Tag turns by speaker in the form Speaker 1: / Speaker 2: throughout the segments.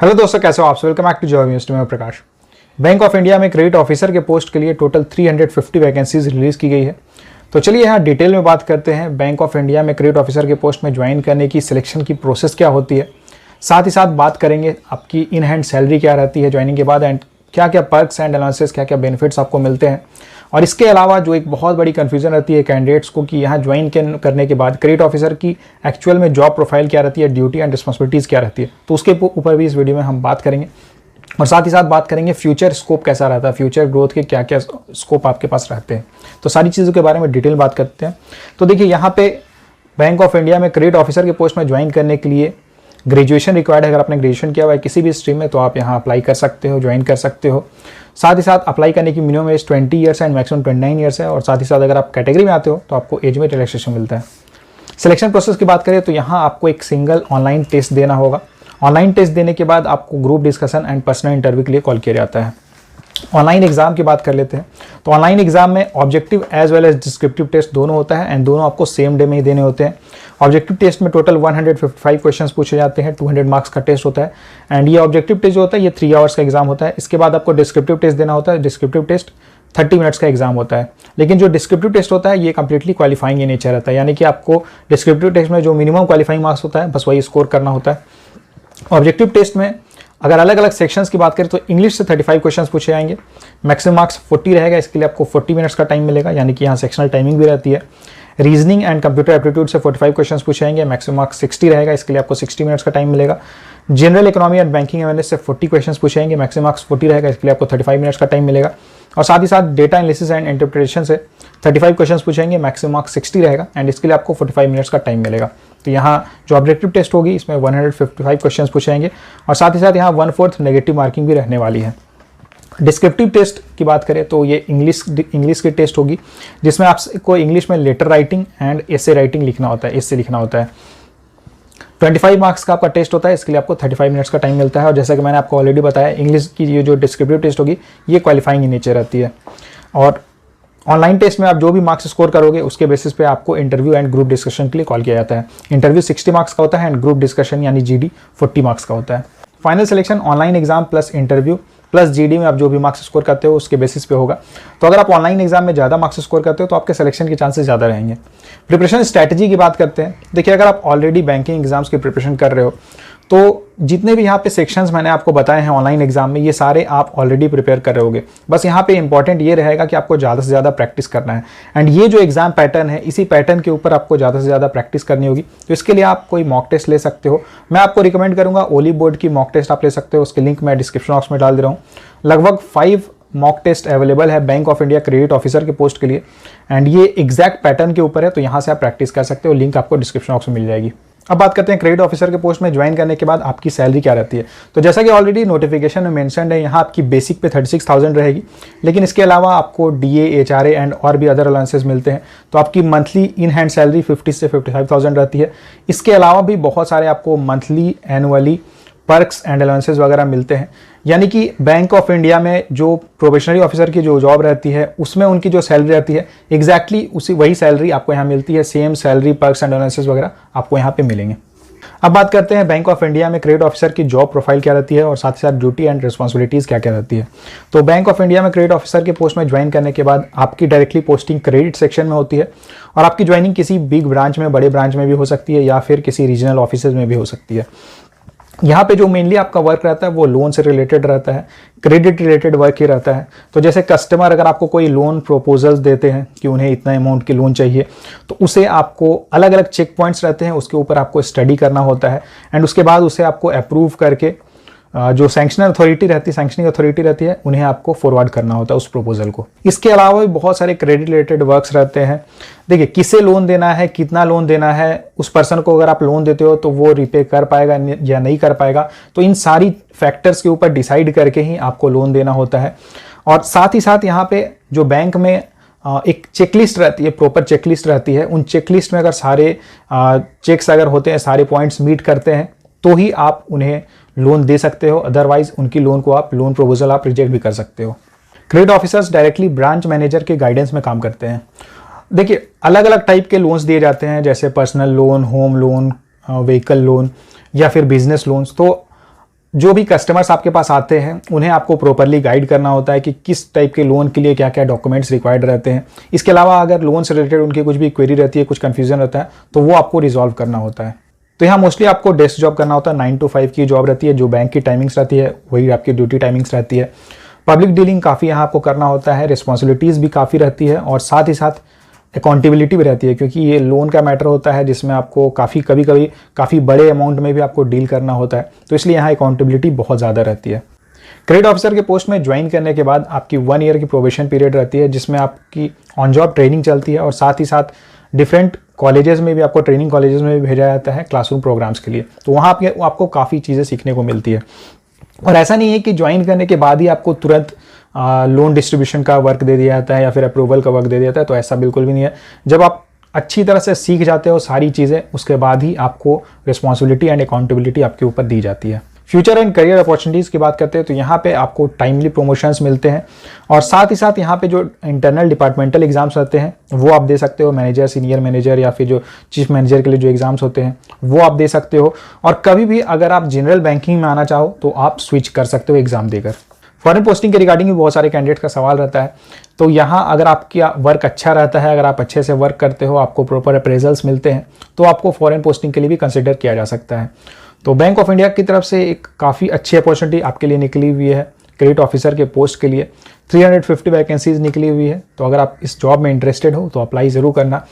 Speaker 1: Hello दोस्तों, कैसे हो आप सब। Welcome back to job university में प्रकाश। बैंक ऑफ इंडिया में क्रेडिट ऑफिसर के पोस्ट के लिए टोटल 350 वैकेंसीज रिलीज की गई है। तो चलिए यहाँ डिटेल में बात करते हैं बैंक ऑफ इंडिया में क्रेडिट ऑफिसर के पोस्ट में ज्वाइन करने की सिलेक्शन की प्रोसेस क्या होती है। साथ ही साथ बात करेंगे आपकी इन हैंड सैलरी क्या रहती है ज्वाइनिंग के बाद, एंड क्या क्या पर्क्स एंड अलाउंसेस, क्या क्या बेनिफिट्स आपको मिलते हैं। और इसके अलावा जो एक बहुत बड़ी कन्फ्यूजन रहती है कैंडिडेट्स को कि यहाँ ज्वाइन करने के बाद क्रेडिट ऑफिसर की एक्चुअल में जॉब प्रोफाइल क्या रहती है, ड्यूटी एंड रिस्पॉन्सिबिलिटीज़ क्या रहती है, तो उसके ऊपर भी इस वीडियो में हम बात करेंगे। और साथ ही साथ बात करेंगे फ्यूचर स्कोप कैसा रहता है, फ्यूचर ग्रोथ के क्या क्या स्कोप आपके पास रहते हैं। तो सारी चीज़ों के बारे में डिटेल बात करते हैं। तो देखिए यहाँ पे बैंक ऑफ इंडिया में क्रेडिट ऑफिसर के पोस्ट में ज्वाइन करने के लिए ग्रेजुएशन रिक्वायर्ड है। अगर आपने ग्रेजुएशन किया हुआ है किसी भी स्ट्रीम में तो आप यहाँ अप्लाई कर सकते हो, ज्वाइन कर सकते हो। साथ ही साथ अप्लाई करने की minimum age 20 years and maximum 29 years है। और साथ ही साथ अगर आप कैटेगरी में आते हो तो आपको एज में रिलैक्सेशन मिलता है। सिलेक्शन प्रोसेस की बात करें तो यहाँ आपको एक सिंगल ऑनलाइन टेस्ट देना होगा। ऑनलाइन टेस्ट देने के बाद आपको group discussion and personal interview के लिए कॉल किया जाता है। ऑनलाइन एग्जाम की बात कर लेते हैं तो ऑनलाइन एग्जाम में objective as well as descriptive test दोनों होता है एंड दोनों आपको सेम डे में ही देने होते हैं। ऑब्जेक्टिव टेस्ट में टोटल 155 क्वेश्चंस पूछे जाते हैं, 200 मार्क्स का टेस्ट होता है। एंड ये ऑब्जेक्टिव टेस्ट जो होता है ये 3 आवर्स का एग्जाम होता है। इसके बाद आपको डिस्क्रिप्टिव टेस्ट देना होता है। डिस्क्रिप्टिव टेस्ट 30 मिनट्स का एग्जाम होता है। लेकिन जो डिस्क्रिप्टिव टेस्ट होता है ये कंप्लीटली क्वालिफाइंग इन नेचर रहता है, यानी कि आपको डिस्क्रिप्टिव टेस्ट में जो मिनिमम क्वालिफाइंग मार्क्स होता है बस वही स्कोर करना होता है। ऑब्जेक्टिव टेस्ट में अगर अलग अलग सेक्शंस की बात करें तो इंग्लिश से 35 क्वेश्चंस पूछे जाएंगे, मैक्सिमम मार्क्स 40 रहेगा। इसके लिए आपको 40 मिनट्स का टाइम मिलेगा, यानी कि यहाँ सेक्शनल टाइमिंग भी रहती है। रीजनिंग एंड कंप्यूटर एप्टीट्यूड से 45 क्वेश्चंस पूछे जाएंगे, मैक्सिमम मार्क्स 60 रहेगा। इसके लिए आपको 60 मिनट्स का टाइम मिलेगा। General economy and banking awareness से 40 क्वेश्चंस पूछे जाएंगे, मैक्सिमम मार्क्स 40 रहेगा। इसके लिए आपको 35 मिनट्स का टाइम मिलेगा। और साथ ही साथ डेटा एनालिसिस एंड इंटरप्रिटेशन से 35 क्वेश्चंस पूछेंगे, मैक्सिमम मार्क्स 60 रहेगा एंड इसके लिए आपको 45 मिनट्स का टाइम मिलेगा। तो यहाँ जो ऑब्जेक्टिव टेस्ट होगी इसमें 155 क्वेश्चंस पूछेंगे और साथ ही साथ यहाँ 1/4 नेगेटिव मार्किंग भी रहने वाली है। डिस्क्रिप्टिव टेस्ट की बात करें तो ये इंग्लिश की टेस्ट होगी, जिसमें आपको इंग्लिश में letter writing and essay writing लिखना होता है, एसे लिखना होता है। 25 मार्क्स का आपका टेस्ट होता है। इसके लिए आपको 35 मिनट्स का टाइम मिलता है। और जैसा कि मैंने आपको ऑलरेडी बताया, इंग्लिश की ये जो डिस्क्रिप्टिव टेस्ट होगी ये क्वालिफाइंग इन नेचर रहती है। और ऑनलाइन टेस्ट में आप जो भी मार्क्स स्कोर करोगे उसके बेसिस पे आपको इंटरव्यू एंड ग्रुप डिस्कशन के लिए कॉल किया जाता है। इंटरव्यू 60 मार्क्स का होता है एंड ग्रुप डिस्कशन यानी जीडी 40 मार्क्स का होता है। Final selection online exam plus interview plus GD में आप जो भी मार्क्स स्कोर करते हो उसके बेसिस पे होगा। तो अगर आप ऑनलाइन एग्जाम में ज़्यादा मार्क्स स्कोर करते हो तो आपके सिलेक्शन के चांसेस ज़्यादा रहेंगे। प्रिपरेशन स्ट्रैटेजी की बात करते हैं। देखिए, अगर आप ऑलरेडी बैंकिंग एग्जाम्स की प्रिपरेशन कर रहे हो तो जितने भी यहाँ पे सेक्शंस मैंने आपको बताए हैं ऑनलाइन एग्जाम में, ये सारे आप ऑलरेडी प्रिपेयर कर रहे होगे। बस यहाँ पे इंपॉर्टेंट ये रहेगा कि आपको ज़्यादा से ज़्यादा प्रैक्टिस करना है। एंड ये जो एग्जाम पैटर्न है इसी पैटर्न के ऊपर आपको ज़्यादा से ज़्यादा प्रैक्टिस करनी होगी। तो इसके लिए आप कोई मॉक टेस्ट ले सकते हो। मैं आपको रिकमेंड करूँगा ओली बोर्ड की मॉक टेस्ट आप ले सकते हो। उसके लिंक मैं डिस्क्रिप्शन बॉक्स में डाल दे रहा हूँ। लगभग 5 मॉक टेस्ट अवेलेबल है bank of India credit officer के पोस्ट के लिए एंड ये एग्जैक्ट पैटर्न के ऊपर है, तो यहाँ से आप प्रैक्टिस कर सकते हो। लिंक आपको डिस्क्रिप्शन बॉक्स में मिल जाएगी। अब बात करते हैं क्रेडिट ऑफिसर के पोस्ट में ज्वाइन करने के बाद आपकी सैलरी क्या रहती है। तो जैसा कि ऑलरेडी नोटिफिकेशन में मेंशन्ड है, यहाँ आपकी बेसिक पे 36,000 रहेगी, लेकिन इसके अलावा आपको डीए, एचआरए एंड और भी अदर अलाउंसेस मिलते हैं। तो आपकी मंथली इन हैंड सैलरी 50 से 55,000 रहती है। इसके अलावा भी बहुत सारे आपको monthly, annually perks and allowances वगैरह मिलते हैं। यानी कि बैंक ऑफ इंडिया में जो प्रोबेशनरी ऑफिसर की जो जॉब रहती है उसमें उनकी जो सैलरी रहती है एग्जैक्टली वही सैलरी आपको यहाँ मिलती है। Same salary, perks and allowances वगैरह आपको यहाँ पे मिलेंगे। अब बात करते हैं बैंक ऑफ इंडिया में क्रेडिट ऑफिसर की जॉब प्रोफाइल क्या रहती है और साथ ही साथ ड्यूटी एंड रिस्पॉन्सिबिलिटीज़ क्या क्या रहती है। तो बैंक ऑफ इंडिया में क्रेडिट ऑफिसर के पोस्ट में ज्वाइन करने के बाद आपकी डायरेक्टली पोस्टिंग क्रेडिट सेक्शन में होती है और आपकी ज्वाइनिंग किसी बिग ब्रांच में, बड़े ब्रांच में भी हो सकती है या फिर किसी रीजनल ऑफिस में भी हो सकती है। यहाँ पे जो मेनली आपका वर्क रहता है वो लोन से रिलेटेड रहता है, क्रेडिट रिलेटेड वर्क ही रहता है। तो जैसे कस्टमर अगर आपको कोई लोन प्रपोजल्स देते हैं कि उन्हें इतना अमाउंट की लोन चाहिए, तो उसे आपको अलग अलग चेक पॉइंट्स रहते हैं, उसके ऊपर आपको स्टडी करना होता है एंड उसके बाद उसे आपको अप्रूव करके जो सैंक्शनिंग अथॉरिटी रहती है उन्हें आपको फॉरवर्ड करना होता है उस प्रपोजल को। इसके अलावा भी बहुत सारे क्रेडिट रिलेटेड वर्क्स रहते हैं। देखिए, किसे लोन देना है, कितना लोन देना है, उस पर्सन को अगर आप लोन देते हो तो वो रिपे कर पाएगा या नहीं कर पाएगा, तो इन सारी फैक्टर्स के ऊपर डिसाइड करके ही आपको लोन देना होता है। और साथ ही साथ यहाँ पे जो बैंक में एक चेकलिस्ट रहती है, प्रॉपर चेकलिस्ट रहती है। उन चेकलिस्ट में अगर सारे चेक्स अगर होते हैं, सारे पॉइंट्स मीट करते हैं तो ही आप उन्हें लोन दे सकते हो, अदरवाइज उनकी लोन प्रपोजल आप रिजेक्ट भी कर सकते हो। Credit officers directly branch manager के गाइडेंस में काम करते हैं। देखिए, अलग अलग टाइप के लोन्स दिए जाते हैं, जैसे personal loan, home loan, vehicle loan या फिर बिजनेस लोन्स। तो जो भी कस्टमर्स आपके पास आते हैं उन्हें आपको प्रॉपरली गाइड करना होता है कि किस टाइप के लोन के लिए क्या क्या डॉक्यूमेंट्स रिक्वायर्ड रहते हैं। इसके अलावा अगर लोन से रिलेटेड उनकी कुछ भी क्वेरी रहती है, कुछ कन्फ्यूजन रहता है, तो वो आपको रिजॉल्व करना होता है। तो यहाँ मोस्टली आपको डेस्क जॉब करना होता है, 9 to 5 की जॉब रहती है, जो बैंक की टाइमिंग्स रहती है वही आपकी ड्यूटी टाइमिंग्स रहती है। पब्लिक डीलिंग काफ़ी यहाँ आपको करना होता है, रिस्पॉन्सिबिलिटीज़ भी काफ़ी रहती है और साथ ही साथ अकाउंटेबिलिटी भी रहती है, क्योंकि ये लोन का मैटर होता है जिसमें आपको कभी कभी काफ़ी बड़े अमाउंट में भी आपको डील करना होता है, तो इसलिए यहाँ अकाउंटेबिलिटी बहुत ज़्यादा रहती है। क्रेडिट ऑफिसर के पोस्ट में ज्वाइन करने के बाद आपकी 1 ईयर की प्रोबेशन पीरियड रहती है, जिसमें आपकी ऑन जॉब ट्रेनिंग चलती है और साथ ही साथ डिफरेंट कॉलेजेस में भी आपको ट्रेनिंग कॉलेजेस में भी भेजा जाता है क्लासरूम प्रोग्राम्स के लिए। तो वहाँ आपको काफ़ी चीज़ें सीखने को मिलती है। और ऐसा नहीं है कि ज्वाइन करने के बाद ही आपको तुरंत लोन डिस्ट्रीब्यूशन का वर्क दे दिया जाता है या फिर अप्रूवल का वर्क दे दिया जाता है, तो ऐसा बिल्कुल भी नहीं है। जब आप अच्छी तरह से सीख जाते हो सारी चीज़ें, उसके बाद ही आपको रिस्पॉन्सिबिलिटी एंड अकाउंटेबिलिटी आपके ऊपर दी जाती है। फ्यूचर एंड करियर अपॉर्चुनिटीज़ की बात करते हैं तो यहाँ पे आपको टाइमली प्रमोशंस मिलते हैं और साथ ही साथ यहाँ पे जो इंटरनल डिपार्टमेंटल एग्जाम्स रहते हैं वो आप दे सकते हो। मैनेजर, सीनियर मैनेजर या फिर जो चीफ मैनेजर के लिए जो एग्जाम्स होते हैं वो आप दे सकते हो। और कभी भी अगर आप जनरल बैंकिंग में आना चाहो तो आप स्विच कर सकते हो एग्जाम देकर। फॉरेन पोस्टिंग के रिगार्डिंग भी बहुत सारे कैंडिडेट का सवाल रहता है, तो यहाँ अगर आपका वर्क अच्छा रहता है, अगर आप अच्छे से वर्क करते हो, आपको प्रॉपर अप्रेजल्स मिलते हैं, तो आपको फॉरेन पोस्टिंग के लिए भी कंसिडर किया जा सकता है। तो बैंक ऑफ इंडिया की तरफ से एक काफ़ी अच्छी अपॉर्चुनिटी आपके लिए निकली हुई है। क्रेडिट ऑफिसर के पोस्ट के लिए 350 वैकेंसीज निकली हुई है। तो अगर आप इस जॉब में इंटरेस्टेड हो तो अप्लाई ज़रूर करना।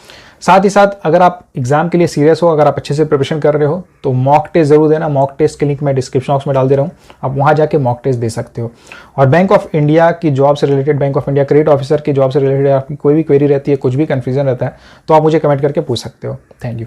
Speaker 1: साथ ही साथ अगर आप एग्जाम के लिए सीरियस हो, अगर आप अच्छे से प्रिपरेशन कर रहे हो, तो मॉक टेस्ट ज़रूर देना। मॉक टेस्ट के लिंक मैं डिस्क्रिप्शन बॉक्स में डाल दे रहा हूँ, आप वहाँ जाके मॉक टेस्ट दे सकते हो। और बैंक ऑफ इंडिया की जॉब से related, bank of India credit officer की जॉब से रिलेटेड आपकी कोई भी क्वेरी रहती है, कुछ भी कन्फ्यूजन रहता है, तो आप मुझे कमेंट करके पूछ सकते हो। Thank you.